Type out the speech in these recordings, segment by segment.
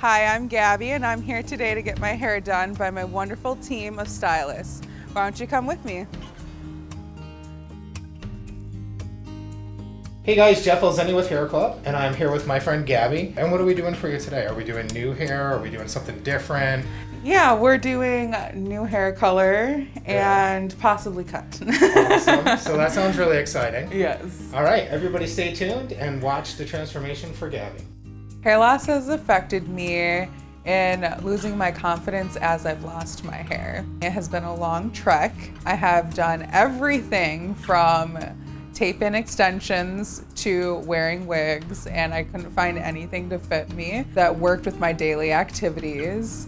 Hi, I'm Gabby and I'm here today to get my hair done by my wonderful team of stylists. Why don't you come with me? Hey guys, Jeff Elzenny with HairClub, and I'm here with my friend Gabby. And what are we doing for you today? Are we doing new hair? Are we doing something different? Yeah, we're doing new hair color and possibly cut. Awesome. So that sounds really exciting. Yes. All right, everybody stay tuned and watch the transformation for Gabby. Hair loss has affected me in losing my confidence as I've lost my hair. It has been a long trek. I have done everything from tape-in extensions to wearing wigs, and I couldn't find anything to fit me that worked with my daily activities.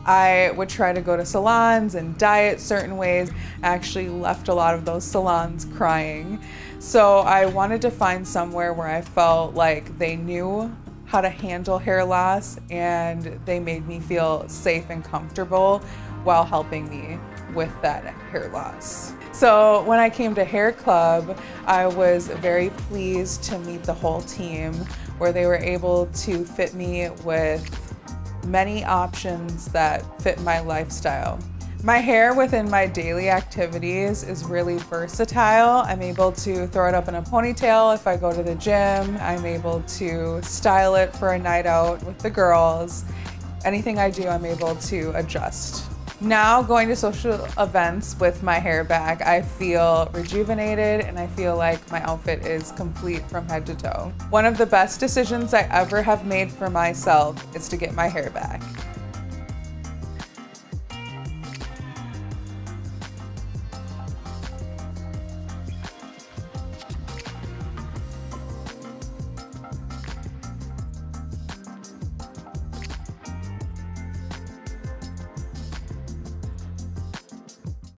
I would try to go to salons and diet certain ways. I actually left a lot of those salons crying. So I wanted to find somewhere where I felt like they knew how to handle hair loss and they made me feel safe and comfortable while helping me with that hair loss. So when I came to HairClub, I was very pleased to meet the whole team where they were able to fit me with many options that fit my lifestyle. My hair within my daily activities is really versatile. I'm able to throw it up in a ponytail if I go to the gym. I'm able to style it for a night out with the girls. Anything I do, I'm able to adjust. Now going to social events with my hair back, I feel rejuvenated and I feel like my outfit is complete from head to toe. One of the best decisions I ever have made for myself is to get my hair back.